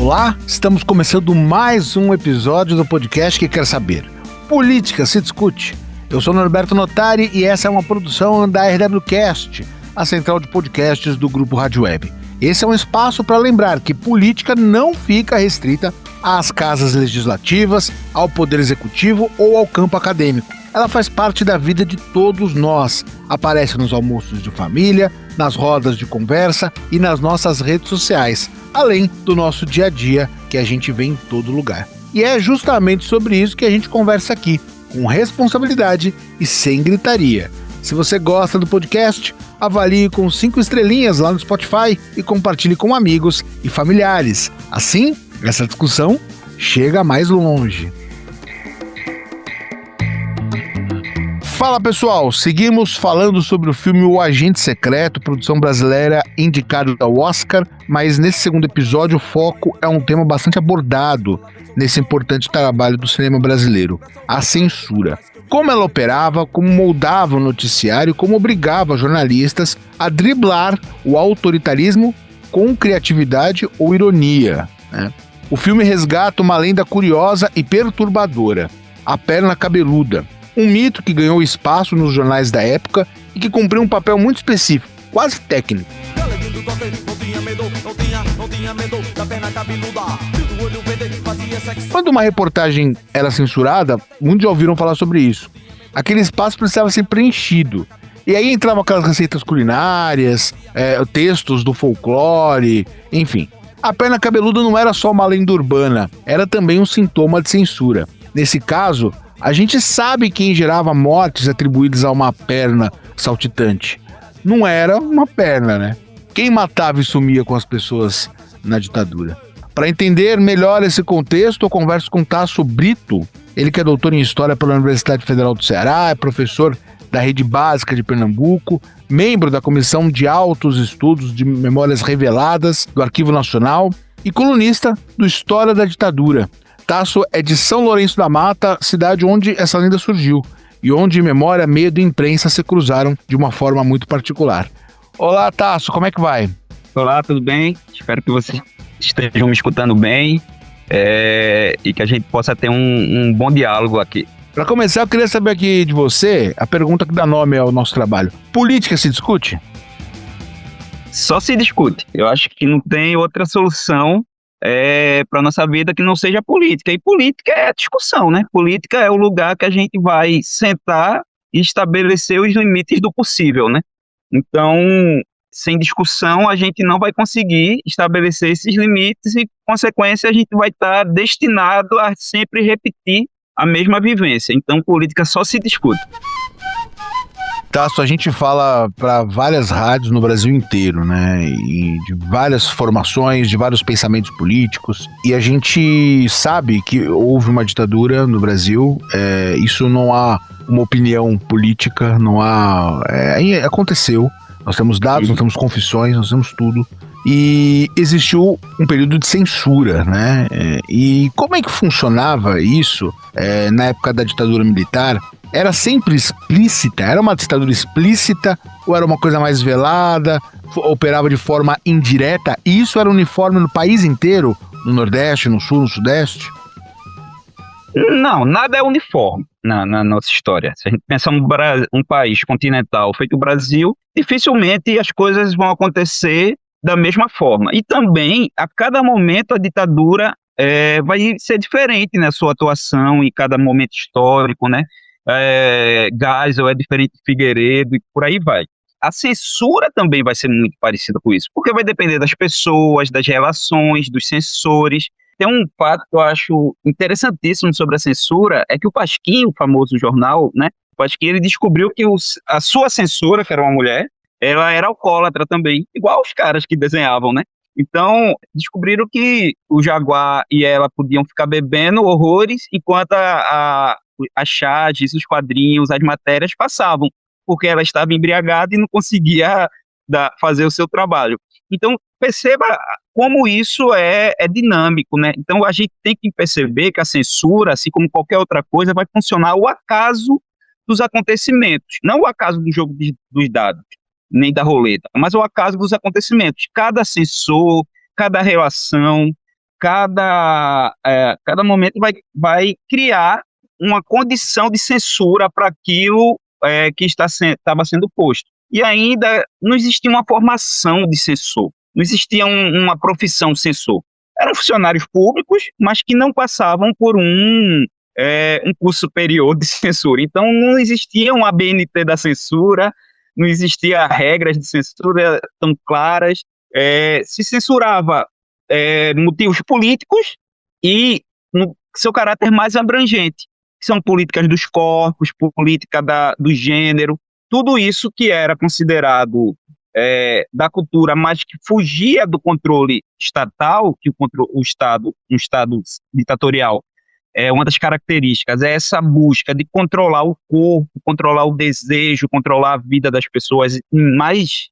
Olá, estamos começando mais um episódio do podcast que quer saber. Política se discute. Eu sou Norberto Notari e essa é uma produção da RWCast, a central de podcasts do Grupo Rádio Web. Esse é um espaço para lembrar que política não fica restrita às casas legislativas, ao poder executivo ou ao campo acadêmico. Ela faz parte da vida de todos nós, aparece nos almoços de família, nas rodas de conversa e nas nossas redes sociais, além do nosso dia a dia que a gente vê em todo lugar. E é justamente sobre isso que a gente conversa aqui, com responsabilidade e sem gritaria. Se você gosta do podcast, avalie com 5 estrelinhas lá no Spotify e compartilhe com amigos e familiares. Assim, essa discussão chega mais longe. Fala pessoal, seguimos falando sobre o filme O Agente Secreto, produção brasileira indicado ao Oscar, mas nesse segundo episódio o foco é um tema bastante abordado nesse importante trabalho do cinema brasileiro, a censura. Como ela operava, como moldava o noticiário, como obrigava jornalistas a driblar o autoritarismo com criatividade ou ironia, né? O filme resgata uma lenda curiosa e perturbadora, a perna cabeluda. Um mito que ganhou espaço nos jornais da época e que cumpriu um papel muito específico, quase técnico. Quando uma reportagem era censurada, muitos já ouviram falar sobre isso. Aquele espaço precisava ser preenchido. E aí entravam aquelas receitas culinárias, textos do folclore, enfim. A perna cabeluda não era só uma lenda urbana, era também um sintoma de censura. Nesse caso, a gente sabe quem gerava mortes atribuídas a uma perna saltitante. Não era uma perna, né? Quem matava e sumia com as pessoas na ditadura? Para entender melhor esse contexto, eu converso com Tasso Brito, ele que é doutor em História pela Universidade Federal do Ceará, é professor da Rede Básica de Pernambuco, membro da Comissão de Altos Estudos de Memórias Reveladas do Arquivo Nacional e colunista do História da Ditadura. Tasso é de São Lourenço da Mata, cidade onde essa lenda surgiu e onde memória, medo e imprensa se cruzaram de uma forma muito particular. Olá, Tasso, como é que vai? Olá, tudo bem? Espero que vocês estejam me escutando bem e que a gente possa ter um bom diálogo aqui. Para começar, eu queria saber aqui de você a pergunta que dá nome ao nosso trabalho. Política se discute? Só se discute. Eu acho que não tem outra solução para a nossa vida que não seja política. E política é a discussão, né? Política é o lugar que a gente vai sentar e estabelecer os limites do possível, né? Então, sem discussão, a gente não vai conseguir estabelecer esses limites e, por consequência, a gente vai estar destinado a sempre repetir a mesma vivência. Então, política só se discute. Tasso, a gente fala para várias rádios no Brasil inteiro, né? E de várias formações, de vários pensamentos políticos. E a gente sabe que houve uma ditadura no Brasil. Isso não há uma opinião política, não há... aconteceu. Nós temos dados, nós temos confissões, nós temos tudo. E existiu um período de censura, né? E como é que funcionava isso na época da ditadura militar? Era sempre explícita? Era uma ditadura explícita ou era uma coisa mais velada? Operava de forma indireta? E isso era uniforme no país inteiro? No Nordeste, no Sul, no Sudeste? Não, nada é uniforme na nossa história. Se a gente pensar um país continental feito o Brasil, dificilmente as coisas vão acontecer da mesma forma. E também, a cada momento, a ditadura vai ser diferente na sua atuação em cada momento histórico, né? Geisel é diferente de Figueiredo e por aí vai. A censura também vai ser muito parecida com isso, porque vai depender das pessoas, das relações, dos censores. Tem um fato que eu acho interessantíssimo sobre a censura, é que o Pasquim, o famoso jornal, né? O Pasquim, ele descobriu que a sua censora, que era uma mulher, ela era alcoólatra também, igual os caras que desenhavam, né? Então, descobriram que o Jaguar e ela podiam ficar bebendo horrores, enquanto as charges, os quadrinhos, as matérias passavam, porque ela estava embriagada e não conseguia fazer o seu trabalho. Então, perceba como isso é dinâmico, né? Então, a gente tem que perceber que a censura, assim como qualquer outra coisa, vai funcionar ao acaso dos acontecimentos, não o acaso do jogo dos dados, nem da roleta, mas o acaso dos acontecimentos. Cada censor, cada relação, cada momento vai criar uma condição de censura para aquilo que estava sendo posto. E ainda não existia uma formação de censor, não existia uma profissão censor. Eram funcionários públicos, mas que não passavam por um curso superior de censura. Então, não existia uma ABNT da censura, não existia regras de censura tão claras. Se censurava motivos políticos e no seu caráter mais abrangente, que são políticas dos corpos, política do gênero, tudo isso que era considerado da cultura, mas que fugia do controle estatal, que um Estado ditatorial, uma das características é essa busca de controlar o corpo, controlar o desejo, controlar a vida das pessoas nas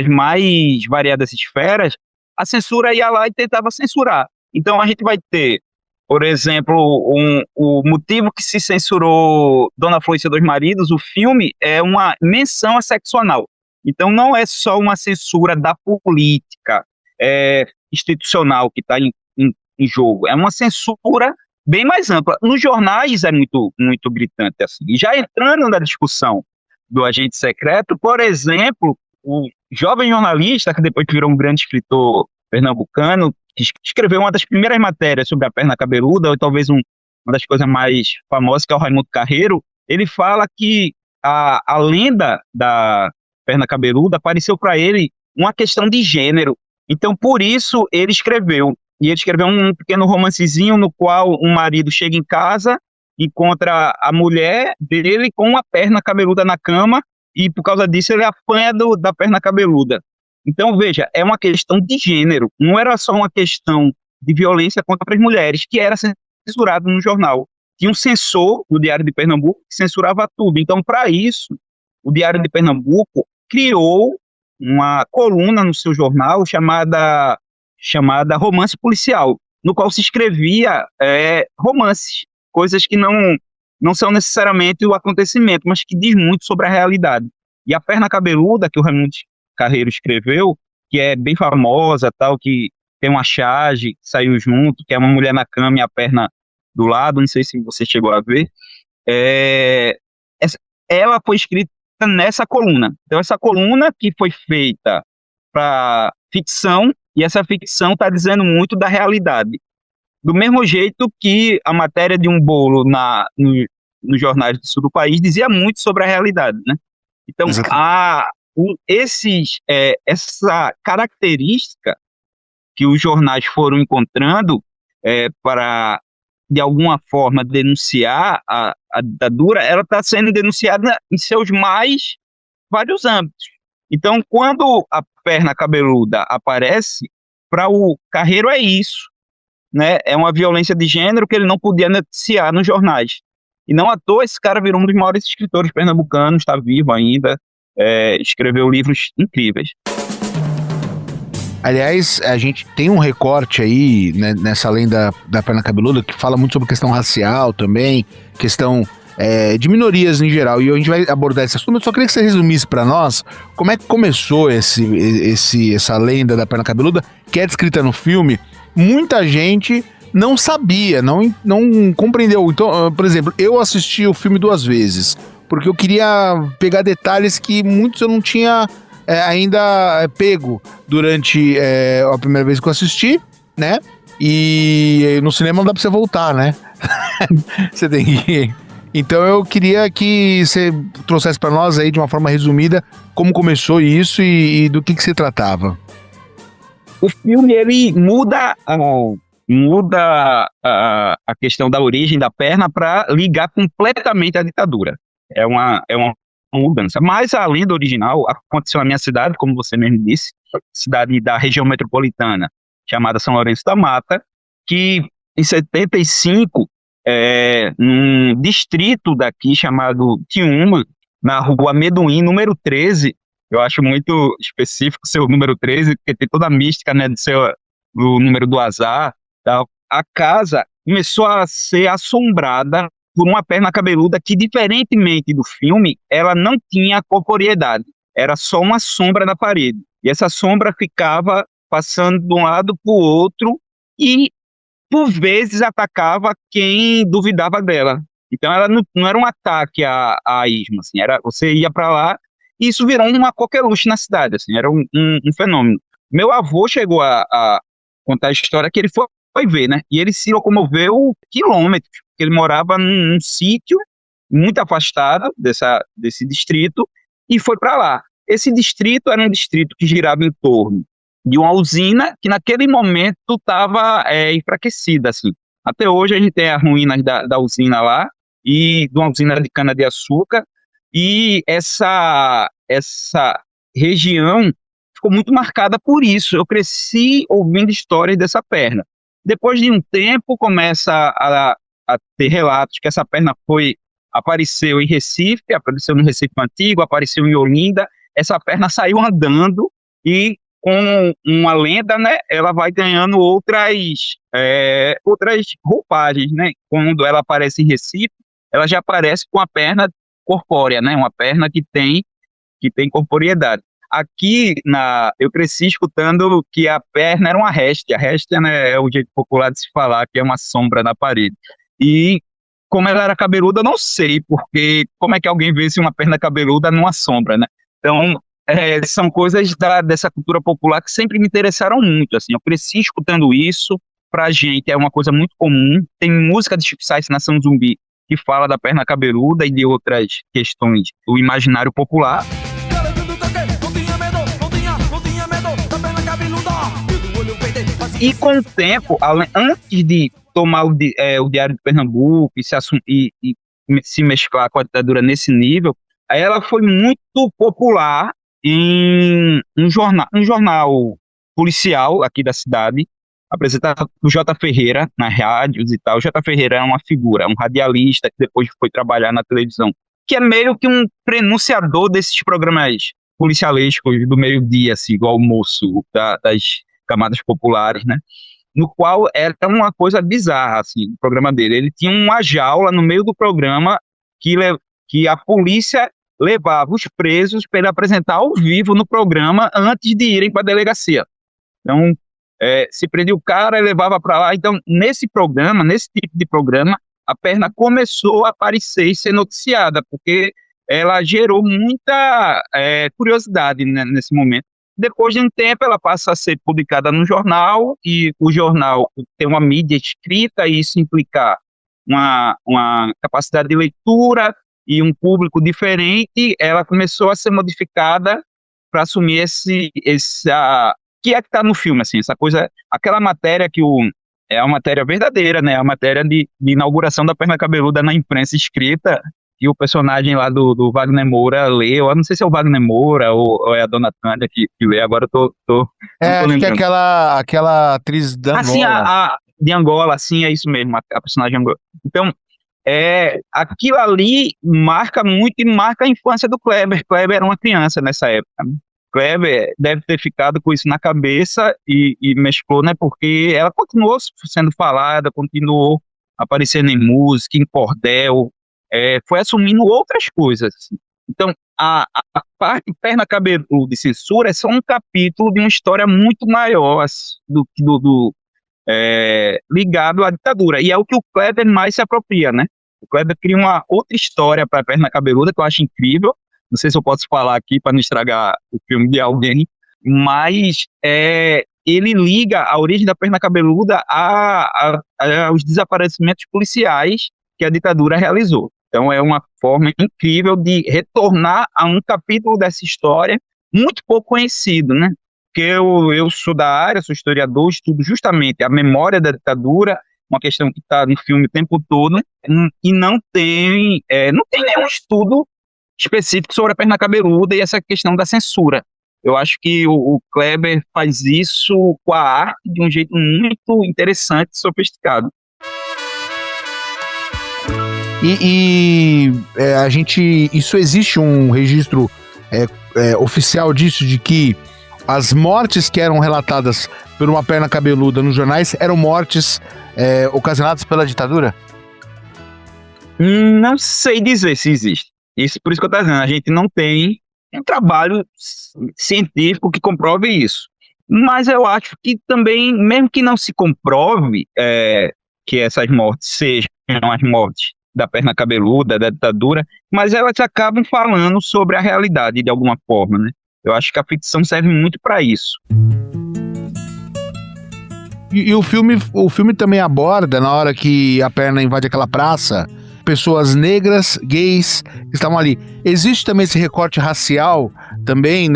mais variadas esferas. A censura ia lá e tentava censurar. Então a gente vai ter, por exemplo, o motivo que se censurou Dona Flor e seus dois maridos, o filme, é uma menção a sexo anal. Então não é só uma censura da política institucional que está em jogo, é uma censura bem mais ampla. Nos jornais é muito, muito gritante assim. E já entrando na discussão do agente secreto, por exemplo, o jovem jornalista, que depois virou um grande escritor pernambucano, escreveu uma das primeiras matérias sobre a perna cabeluda, ou talvez uma das coisas mais famosas, que é o Raimundo Carreiro. Ele fala que a lenda da perna cabeluda apareceu para ele uma questão de gênero. Então, por isso, ele escreveu. E ele escreveu um pequeno romancezinho no qual um marido chega em casa, encontra a mulher dele com uma perna cabeluda na cama, e por causa disso ele apanha da perna cabeluda. Então, veja, é uma questão de gênero, não era só uma questão de violência contra as mulheres, que era censurado no jornal. Tinha um censor no Diário de Pernambuco que censurava tudo. Então, para isso, o Diário de Pernambuco criou uma coluna no seu jornal chamada Romance Policial, no qual se escrevia romances, coisas que não são necessariamente o acontecimento, mas que diz muito sobre a realidade. E a perna cabeluda, que o Raimundo Carreiro escreveu, que é bem famosa, tal, que tem uma charge que saiu junto, que é uma mulher na cama e a perna do lado, não sei se você chegou a ver, ela foi escrita nessa coluna. Então, essa coluna que foi feita para ficção, e essa ficção está dizendo muito da realidade. Do mesmo jeito que a matéria de um bolo nos jornais do sul do país dizia muito sobre a realidade, né? Então, essa característica que os jornais foram encontrando para, de alguma forma, denunciar a ditadura, ela está sendo denunciada em seus mais vários âmbitos. Então, quando a perna cabeluda aparece, para o Carreiro é isso, né? É uma violência de gênero que ele não podia noticiar nos jornais. E não à toa esse cara virou um dos maiores escritores pernambucanos, está vivo ainda, escreveu livros incríveis. Aliás, a gente tem um recorte aí, né, nessa lenda da perna cabeluda, que fala muito sobre questão racial também, questão de minorias em geral, e a gente vai abordar esse assunto. Eu só queria que você resumisse para nós como é que começou essa lenda da perna cabeluda, que é descrita no filme. Muita gente não sabia, não compreendeu. Então, por exemplo, eu assisti o filme 2 vezes, porque eu queria pegar detalhes que muitos eu não tinha ainda pego durante a primeira vez que eu assisti, né? E no cinema não dá pra você voltar, né? Você tem que... Então eu queria que você trouxesse para nós aí de uma forma resumida como começou isso e do que se tratava. O filme, ele muda a questão da origem da perna para ligar completamente à ditadura. É uma mudança. Mas a lenda original aconteceu na minha cidade, como você mesmo disse, cidade da região metropolitana, chamada São Lourenço da Mata, que em 75, num distrito daqui chamado Tiúma, na rua Amendoim, número 13, eu acho muito específico ser o número 13, porque tem toda a mística, né, de ser o número do azar, tal. A casa começou a ser assombrada por uma perna cabeluda que, diferentemente do filme, ela não tinha corporeidade, era só uma sombra na parede, e essa sombra ficava passando de um lado para o outro, e por vezes atacava quem duvidava dela. Então ela não era um ataque a ismo, assim, você ia para lá e isso virou uma coqueluche na cidade, assim, era um fenômeno. Meu avô chegou a contar a história que ele foi ver, né? E ele se locomoveu quilômetros, porque ele morava num sítio muito afastado desse distrito e foi para lá. Esse distrito era um distrito que girava em torno de uma usina que naquele momento estava enfraquecida, assim. Até hoje a gente tem as ruínas da usina lá, e de uma usina de cana-de-açúcar, e essa região ficou muito marcada por isso. Eu cresci ouvindo histórias dessa perna. Depois de um tempo, começa a ter relatos que essa perna apareceu em Recife, apareceu no Recife Antigo, apareceu em Olinda. Essa perna saiu andando e, com uma lenda, né, ela vai ganhando outras roupagens, né? Quando ela aparece em Recife, ela já aparece com a perna corpórea, né? Uma perna que tem corporeidade. Aqui, eu cresci escutando que a perna era uma réstia. A réstia, né, é o jeito popular de se falar, que é uma sombra na parede. E como ela era cabeluda, eu não sei, porque como é que alguém vê uma perna cabeluda numa sombra, né? Então, são coisas dessa cultura popular que sempre me interessaram muito, assim. Eu cresci escutando isso, pra gente é uma coisa muito comum. Tem música de Chico Science, Nação Zumbi, que fala da perna cabeluda e de outras questões do imaginário popular. E com o tempo, antes de tomar o Diário de Pernambuco e se mesclar com a ditadura nesse nível, ela foi muito popular em um jornal policial aqui da cidade, apresentado por J. Ferreira nas rádios e tal. J. Ferreira é uma figura, um radialista que depois foi trabalhar na televisão, que é meio que um prenunciador desses programas policialescos do meio-dia, assim, do almoço das camadas populares, né? No qual era uma coisa bizarra, assim, o programa dele. Ele tinha uma jaula no meio do programa que a polícia levava os presos para ele apresentar ao vivo no programa antes de irem para a delegacia. Então, se prendia o cara e levava para lá. Então, nesse tipo de programa, a perna começou a aparecer e ser noticiada, porque ela gerou muita curiosidade, né, nesse momento. Depois de um tempo, ela passa a ser publicada no jornal, e o jornal tem uma mídia escrita, e isso implica uma capacidade de leitura e um público diferente. Ela começou a ser modificada para assumir essa que está no filme, assim, essa coisa, aquela matéria é uma matéria verdadeira, né, a matéria de inauguração da perna cabeluda na imprensa escrita, e o personagem lá do Wagner Moura lê. Eu não sei se é o Wagner Moura ou é a Dona Tânia que lê, agora eu tô acho que é aquela atriz da assim, Angola. De Angola, assim, é isso mesmo, a personagem Angola. Então, aquilo ali marca muito e marca a infância do Kleber. Kleber era uma criança nessa época, né? Kleber deve ter ficado com isso na cabeça e mesclou, né, porque ela continuou sendo falada, continuou aparecendo em música, em cordel, foi assumindo outras coisas. Então, a parte perna cabeluda de censura é só um capítulo de uma história muito maior ligado à ditadura, e é o que o Kleber mais se apropria, né? O Kleber cria uma outra história para a perna cabeluda que eu acho incrível. Não sei se eu posso falar aqui para não estragar o filme de alguém, mas ele liga a origem da perna cabeluda aos desaparecimentos policiais que a ditadura realizou. Então é uma forma incrível de retornar a um capítulo dessa história muito pouco conhecido, né? Porque eu sou da área, sou historiador, estudo justamente a memória da ditadura, uma questão que está no filme o tempo todo, e não tem nenhum estudo específico sobre a perna cabeluda e essa questão da censura. Eu acho que o Kleber faz isso com a arte de um jeito muito interessante e sofisticado. Isso existe um registro oficial disso, de que as mortes que eram relatadas por uma perna cabeluda nos jornais eram mortes ocasionadas pela ditadura? Não sei dizer se existe. Isso, por isso que eu estou dizendo, a gente não tem um trabalho científico que comprove isso. Mas eu acho que também, mesmo que não se comprove que essas mortes sejam as mortes da perna cabeluda, da ditadura, mas elas acabam falando sobre a realidade de alguma forma, né? Eu acho que a ficção serve muito para isso. E o filme também aborda, na hora que a perna invade aquela praça, pessoas negras, gays, que estavam ali. Existe também esse recorte racial também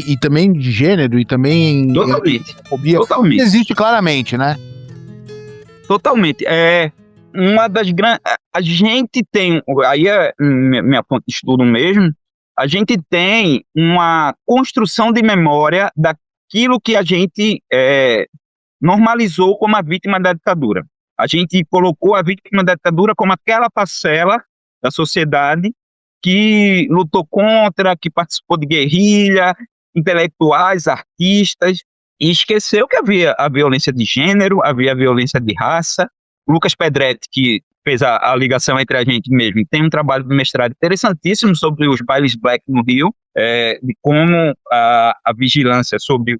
e também de gênero e também Totalmente. fobia. Totalmente. Existe claramente, né? Totalmente. Uma das grandes. A gente tem. Aí é minha fonte de estudo mesmo. A gente tem uma construção de memória daquilo que a gente normalizou como a vítima da ditadura. A gente colocou a vítima da ditadura como aquela parcela da sociedade que lutou contra, que participou de guerrilha, intelectuais, artistas, e esqueceu que havia a violência de gênero, havia a violência de raça. Lucas Pedretti, que fez a ligação entre a gente mesmo, tem um trabalho de mestrado interessantíssimo sobre os bailes black no Rio, de como a vigilância sobre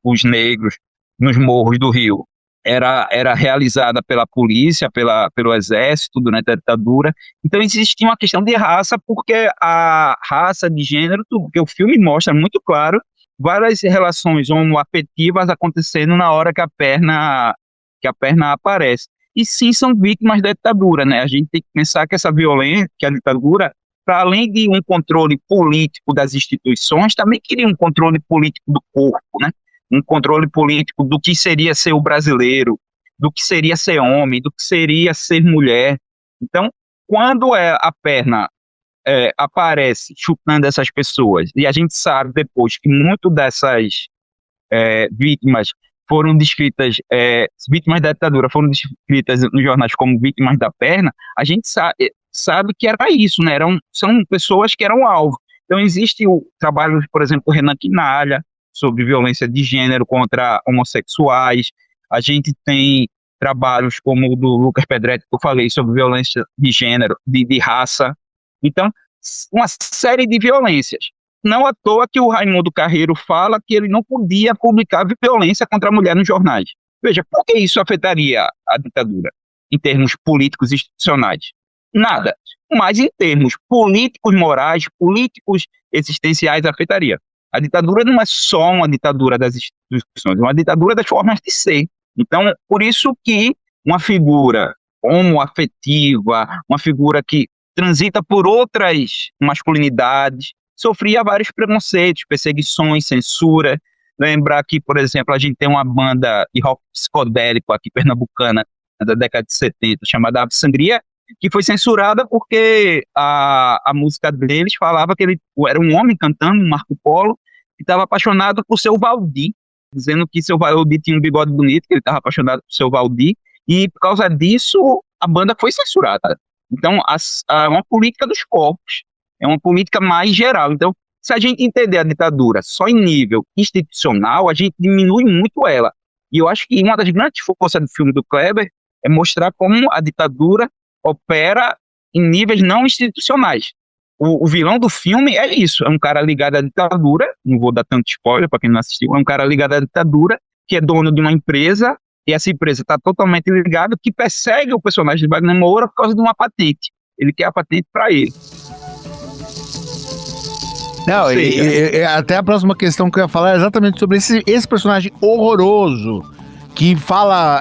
os negros nos morros do Rio era realizada pela polícia, pelo exército durante a ditadura. Então existia uma questão de raça, porque a raça de gênero, porque o filme mostra muito claro várias relações homoafetivas acontecendo na hora que a perna aparece. E sim, são vítimas da ditadura, né? A gente tem que pensar que essa violência, que a ditadura, para além de um controle político das instituições, também queria um controle político do corpo, né? Um controle político do que seria ser o brasileiro, do que seria ser homem, do que seria ser mulher. Então, quando a perna aparece chutando essas pessoas, e a gente sabe depois que muito dessas vítimas foram descritas, vítimas da ditadura foram descritas nos jornais como vítimas da perna, a gente sabe que era isso, né? São pessoas que eram alvo. Então existe o trabalho, por exemplo, do Renan Quinalha, sobre violência de gênero contra homossexuais. A gente tem trabalhos como o do Lucas Pedretti, que eu falei, sobre violência de gênero, de raça. Então, uma série de violências. Não à toa que o Raimundo Carreiro fala que ele não podia publicar violência contra a mulher nos jornais. Veja, por que isso afetaria a ditadura em termos políticos e institucionais? Nada. Mas em termos políticos, morais, políticos, existenciais, afetaria. A ditadura não é só uma ditadura das instituições, é uma ditadura das formas de ser. Então, por isso que uma figura homoafetiva, uma figura que transita por outras masculinidades, sofria vários preconceitos, perseguições, censura. Lembrar que, por exemplo, a gente tem uma banda de rock psicodélico aqui pernambucana, da década de 70, chamada Ave Sangria, que foi censurada porque a música deles falava que ele era um homem cantando, um Marco Polo, que estava apaixonado por seu Valdir, dizendo que seu Valdir tinha um bigode bonito, que ele estava apaixonado por seu Valdir, e por causa disso a banda foi censurada. Então, é uma política dos corpos, é uma política mais geral. Então, se a gente entender a ditadura só em nível institucional, a gente diminui muito ela. E eu acho que uma das grandes forças do filme do Kleber é mostrar como a ditadura opera em níveis não institucionais. O vilão do filme é isso, é um cara ligado à ditadura, não vou dar tanto spoiler para quem não assistiu, é um cara ligado à ditadura, que é dono de uma empresa, e essa empresa está totalmente ligada, que persegue o personagem de Wagner Moura por causa de uma patente. Ele quer a patente para ele. Não, até a próxima questão que eu ia falar é exatamente sobre esse personagem horroroso, que fala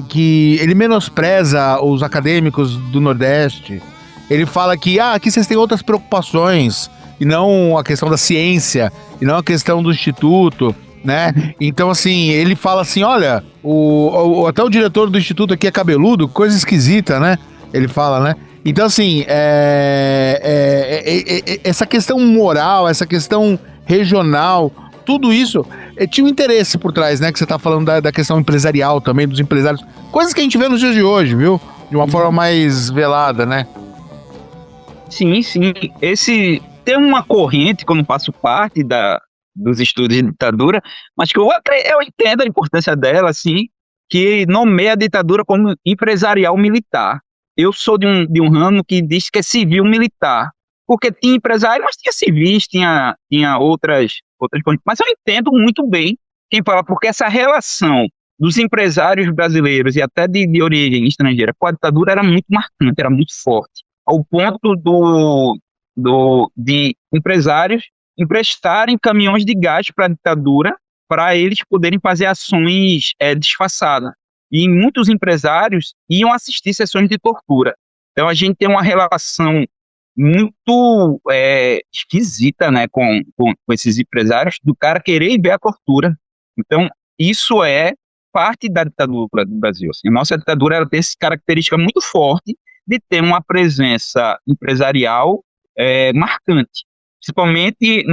que ele menospreza os acadêmicos do Nordeste. Ele fala que aqui vocês têm outras preocupações, e não a questão da ciência, e não a questão do instituto, né? Então, assim, ele fala assim, olha, até o diretor do instituto aqui é cabeludo, coisa esquisita, né? Ele fala, né? Então, assim, essa questão moral, essa questão regional, tudo isso tinha um interesse por trás, né? Que você tá falando da questão empresarial também, dos empresários. Coisas que a gente vê nos dias de hoje, viu? De uma forma mais velada, né? Sim, sim. Tem uma corrente, que eu não faço parte dos estudos de ditadura, mas que eu entendo a importância dela, assim, que nomeia a ditadura como empresarial militar. Eu sou de um ramo que diz que é civil militar, porque tinha empresário, mas tinha civis, tinha outras coisas. Mas eu entendo muito bem quem fala, porque essa relação dos empresários brasileiros e até de origem estrangeira com a ditadura era muito marcante, era muito forte, ao ponto de empresários emprestarem caminhões de gás para a ditadura para eles poderem fazer ações disfarçadas. E muitos empresários iam assistir sessões de tortura. Então a gente tem uma relação muito esquisita, né, com esses empresários, do cara querer ver a tortura. Então isso é parte da ditadura do Brasil. Assim. A nossa ditadura ela tem essa característica muito forte de ter uma presença empresarial marcante, principalmente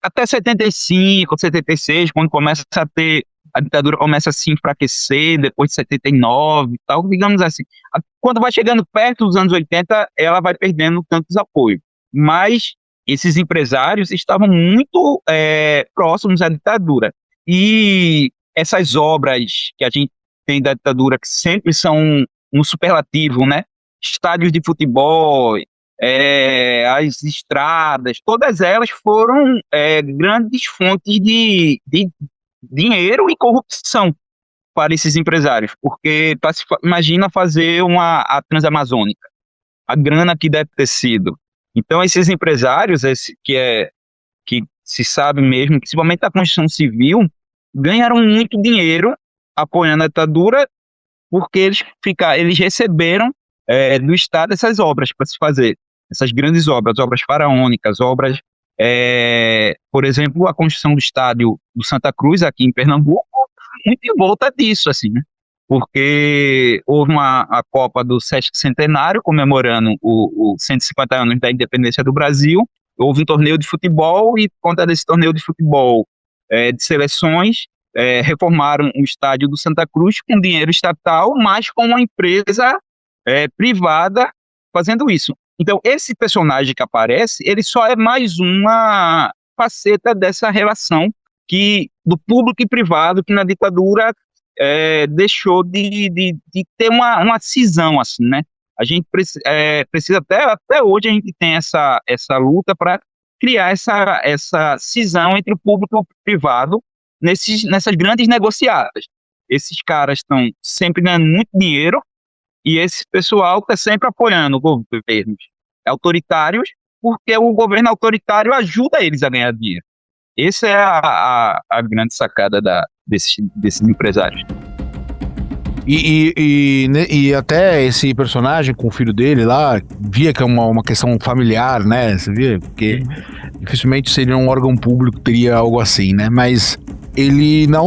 até 75, 76, quando começa a ter a ditadura começa a se enfraquecer, depois de 79 e tal, digamos assim. Quando vai chegando perto dos anos 80, ela vai perdendo tantos apoios. Mas esses empresários estavam muito próximos à ditadura. E essas obras que a gente tem da ditadura, que sempre são um superlativo, né? Estádios de futebol, as estradas, todas elas foram grandes fontes de dinheiro e corrupção para esses empresários, porque imagina fazer a Transamazônica, a grana que deve ter sido. Então esses empresários, que se sabe mesmo, principalmente a construção civil, ganharam muito dinheiro apoiando a ditadura, porque eles receberam do Estado essas obras para se fazer, essas grandes obras faraônicas, obras por exemplo, a construção do estádio do Santa Cruz, aqui em Pernambuco, muito em volta disso, assim, né? Porque houve a Copa do Sesc Centenário, comemorando os 150 anos da independência do Brasil, houve um torneio de futebol, e por conta desse torneio de futebol de seleções, reformaram o estádio do Santa Cruz com dinheiro estatal, mas com uma empresa privada fazendo isso. Então, esse personagem que aparece, ele só é mais uma faceta dessa relação do público e privado, que na ditadura deixou de ter uma cisão, assim, né? A gente precisa, até hoje, a gente tem essa luta para criar essa cisão entre o público e o privado nessas grandes negociadas. Esses caras estão sempre ganhando muito dinheiro, e esse pessoal está sempre apoiando governos autoritários, porque o governo autoritário ajuda eles a ganhar dinheiro. Essa é a grande sacada desses empresários. E até esse personagem com o filho dele lá, via que é uma questão familiar, né? Você via? Porque dificilmente seria um órgão público que teria algo assim, né? Mas ele, na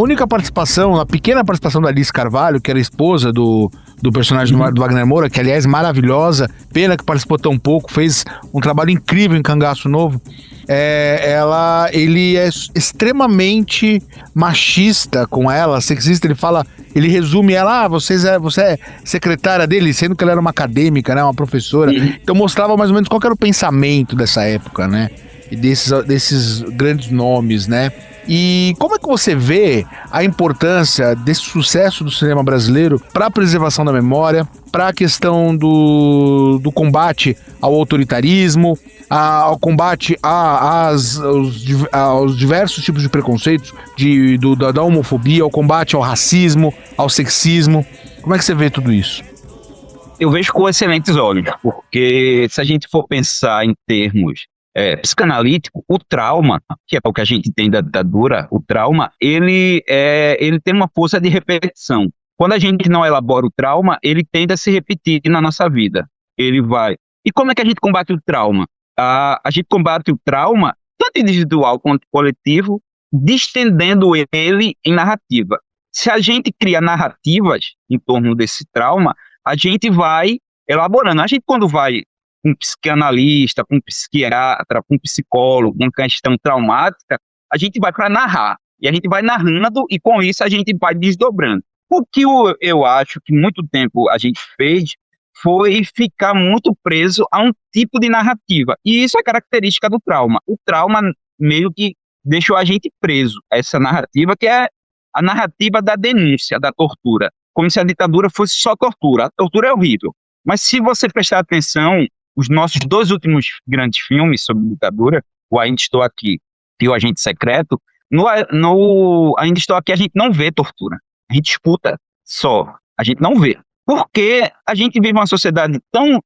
pequena participação da Alice Carvalho, que era esposa do personagem do Wagner Moura, que aliás maravilhosa, pena que participou tão pouco, fez um trabalho incrível em Cangaço Novo. Ele é extremamente machista com ela, sexista. Ele resume ela, você é secretária dele, sendo que ela era uma acadêmica, né, uma professora. Então mostrava mais ou menos qual que era o pensamento dessa época, né, e desses grandes nomes, né. E como é que você vê a importância desse sucesso do cinema brasileiro para a preservação da memória, para a questão do combate ao autoritarismo, ao combate aos diversos tipos de preconceitos, da homofobia, ao combate ao racismo, ao sexismo? Como é que você vê tudo isso? Eu vejo com excelentes olhos, porque se a gente for pensar em termos psicanalítico, o trauma, que é o que a gente tem da ditadura, o trauma, ele tem uma força de repetição. Quando a gente não elabora o trauma, ele tende a se repetir na nossa vida. Ele vai. E como é que a gente combate o trauma? A gente combate o trauma, tanto individual quanto coletivo, distendendo ele em narrativa. Se a gente cria narrativas em torno desse trauma, a gente vai elaborando. A gente, quando vai com um psicanalista, com um psiquiatra, com um psicólogo, com uma questão traumática, a gente vai para narrar. E a gente vai narrando, e com isso a gente vai desdobrando. O que eu acho que muito tempo a gente fez foi ficar muito preso a um tipo de narrativa. E isso é característica do trauma. O trauma meio que deixou a gente preso a essa narrativa, que é a narrativa da denúncia, da tortura. Como se a ditadura fosse só tortura. A tortura é horrível. Mas se você prestar atenção, os nossos 2 últimos grandes filmes sobre ditadura, o Ainda Estou Aqui e o Agente Secreto, Ainda Estou Aqui, a gente não vê tortura. A gente escuta só. A gente não vê. Porque a gente vive uma sociedade tão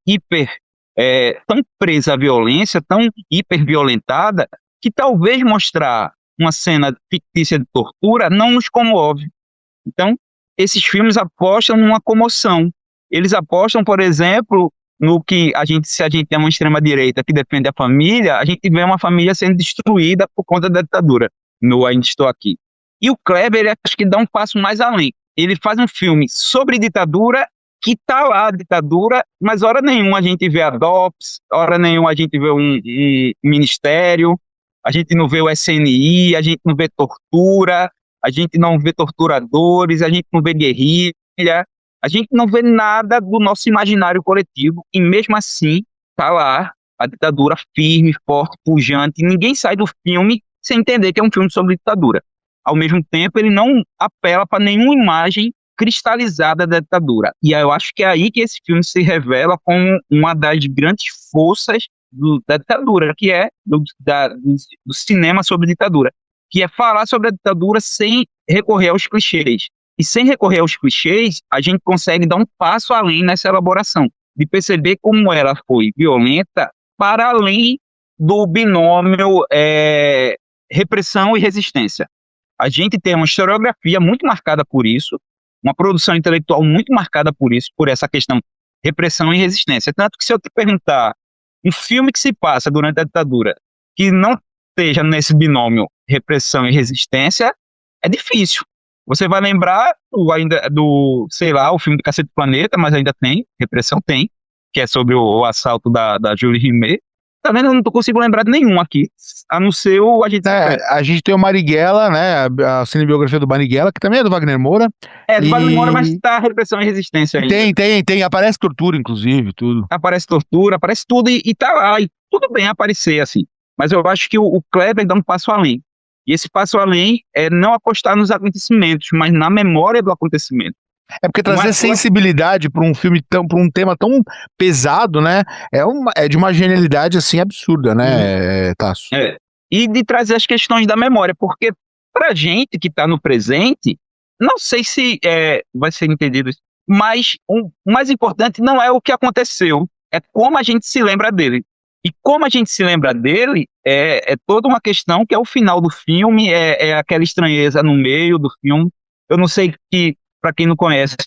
presa à violência, tão hiperviolentada, que talvez mostrar uma cena fictícia de tortura não nos comove. Então, esses filmes apostam numa comoção. Eles apostam, por exemplo, no que se a gente tem uma extrema-direita que defende a família, a gente vê uma família sendo destruída por conta da ditadura, no Ainda Estou Aqui. E o Kleber, ele acho que dá um passo mais além. Ele faz um filme sobre ditadura, que está lá a ditadura, mas hora nenhuma a gente vê a DOPS, hora nenhuma a gente vê um ministério, a gente não vê o SNI, a gente não vê tortura, a gente não vê torturadores, a gente não vê guerrilha, a gente não vê nada do nosso imaginário coletivo, e mesmo assim está lá a ditadura firme, forte, pujante, e ninguém sai do filme sem entender que é um filme sobre ditadura. Ao mesmo tempo, ele não apela para nenhuma imagem cristalizada da ditadura. E eu acho que é aí que esse filme se revela como uma das grandes forças da ditadura, que é do cinema sobre ditadura, que é falar sobre a ditadura sem recorrer aos clichês. E sem recorrer aos clichês, a gente consegue dar um passo além nessa elaboração, de perceber como ela foi violenta para além do binômio repressão e resistência. A gente tem uma historiografia muito marcada por isso, uma produção intelectual muito marcada por isso, por essa questão repressão e resistência. Tanto que se eu te perguntar um filme que se passa durante a ditadura que não esteja nesse binômio repressão e resistência, é difícil. Você vai lembrar sei lá, o filme do Cacete do Planeta, mas ainda tem, repressão tem, que é sobre o assalto da Julie Rimet. Tá vendo? Eu não consigo lembrar de nenhum aqui, a não ser o A Gente A gente tem o Marighella, né? A cinebiografia do Marighella, que também é do Wagner Moura. É, do Wagner Moura, mas tá repressão e resistência ainda. Tem. Aparece tortura, inclusive, tudo. Aparece tortura, aparece tudo e tá lá. E tudo bem aparecer assim. Mas eu acho que o Kleber dá um passo além. E esse passo além é não apostar nos acontecimentos, mas na memória do acontecimento. É porque trazer sensibilidade para um filme para um tema tão pesado, né? É de uma genialidade assim absurda, né, Tasso? E de trazer as questões da memória, porque pra gente que está no presente, não sei se vai ser entendido isso, mas o mais importante não é o que aconteceu, é como a gente se lembra dele. E como a gente se lembra dele é toda uma questão que é o final do filme, é aquela estranheza no meio do filme. Eu não sei que, para quem não conhece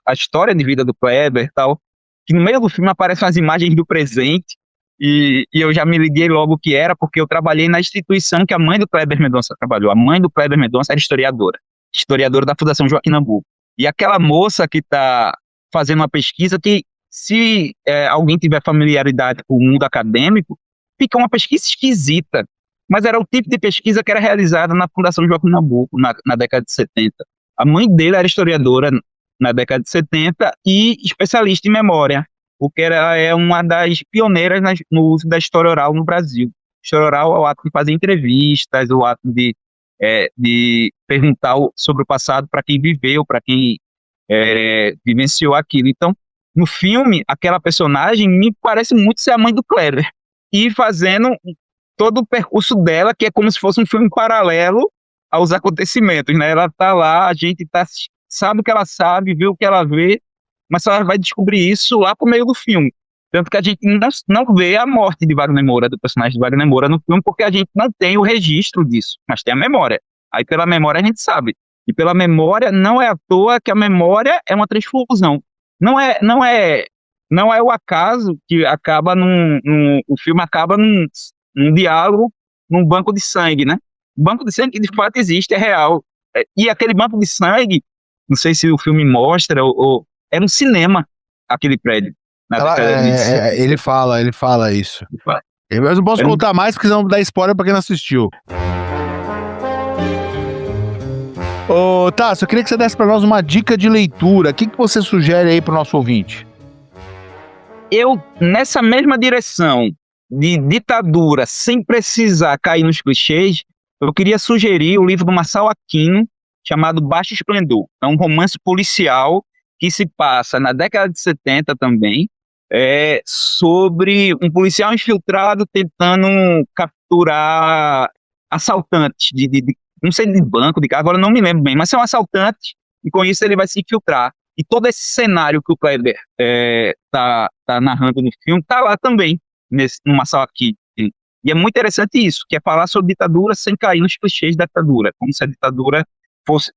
a história de vida do Kleber e tal, que no meio do filme aparecem as imagens do presente, e eu já me liguei logo que era, porque eu trabalhei na instituição que a mãe do Kleber Mendonça trabalhou. A mãe do Kleber Mendonça era historiadora da Fundação Joaquim Nabuco. E aquela moça que está fazendo uma pesquisa que, se alguém tiver familiaridade com o mundo acadêmico, fica uma pesquisa esquisita, mas era o tipo de pesquisa que era realizada na Fundação Joaquim Nabuco, na década de 70. A mãe dele era historiadora na década de 70 e especialista em memória, porque ela é uma das pioneiras no uso da história oral no Brasil. História oral é o ato de fazer entrevistas, o ato de perguntar sobre o passado para quem viveu, para quem vivenciou aquilo. Então, no filme, aquela personagem me parece muito ser a mãe do Kleber, e fazendo todo o percurso dela, que é como se fosse um filme paralelo aos acontecimentos, né? Ela tá lá, a gente sabe o que ela sabe, vê o que ela vê, mas só vai descobrir isso lá pro meio do filme. Tanto que a gente não vê a morte de Wagner Moura, do personagem de Wagner Moura no filme, porque a gente não tem o registro disso, mas tem a memória. Aí pela memória a gente sabe. E pela memória, não é à toa que a memória é uma transfusão. Não é o acaso que acaba o filme acaba num diálogo, num banco de sangue, né? O banco de sangue de fato existe, é real. E aquele banco de sangue, não sei se o filme mostra, ou era um cinema, aquele prédio. Ele fala isso. Eu não posso contar mais, porque senão dá spoiler pra quem não assistiu. Ô, Tasso, eu queria que você desse pra nós uma dica de leitura. O que você sugere aí pro nosso ouvinte? Eu, nessa mesma direção de ditadura, sem precisar cair nos clichês, eu queria sugerir o livro do Marçal Aquino, chamado Baixo Esplendor. É um romance policial que se passa na década de 70 também, sobre um policial infiltrado tentando capturar assaltantes não sei de banco, de carro, agora não me lembro bem, mas é um assaltante, e com isso ele vai se infiltrar. E todo esse cenário que o Kleber tá narrando no filme tá lá também, numa sala aqui. E é muito interessante isso, que é falar sobre ditadura sem cair nos clichês da ditadura, como se a ditadura fosse...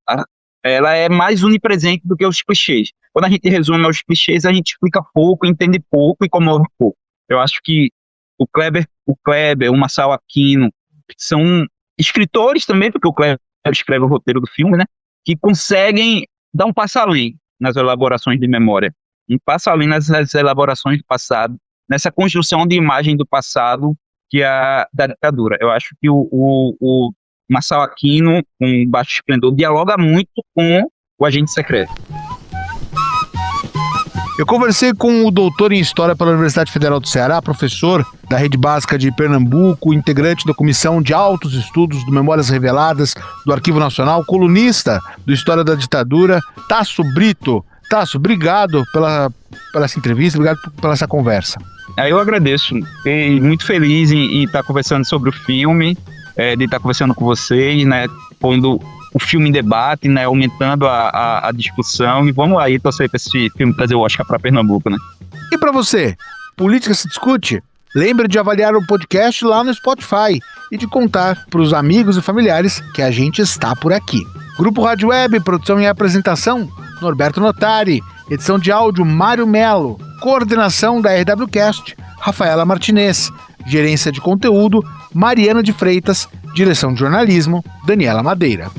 Ela é mais onipresente do que os clichês. Quando a gente resume aos clichês, a gente explica pouco, entende pouco e comove pouco. Eu acho que o Kleber, o Marçal Aquino, são escritores também, porque o Kleber escreve o roteiro do filme, né? Que conseguem dar um passo além nas elaborações de memória, um passo além nas elaborações do passado, nessa construção de imagem do passado que é da ditadura. Eu acho que o Marçal Aquino, com Baixo Esplendor, dialoga muito com o Agente Secreto. Eu conversei com o doutor em História pela Universidade Federal do Ceará, professor da Rede Básica de Pernambuco, integrante da Comissão de Altos Estudos do Memórias Reveladas do Arquivo Nacional, colunista do História da Ditadura, Tasso Brito. Tasso, obrigado pela essa entrevista, obrigado pela essa conversa. Eu agradeço, fiquei muito feliz em estar conversando sobre o filme, de estar conversando com vocês, né, pondo o filme em debate, né, aumentando a discussão, e vamos aí torcer para esse filme trazer o Oscar para Pernambuco, né. E para você, Política se Discute? Lembre de avaliar o podcast lá no Spotify e de contar para os amigos e familiares que a gente está por aqui. Grupo Rádio Web, produção e apresentação, Norberto Notari, edição de áudio Mário Melo, coordenação da RWCast, Rafaela Martinez, gerência de conteúdo, Mariana de Freitas, direção de jornalismo, Daniela Madeira.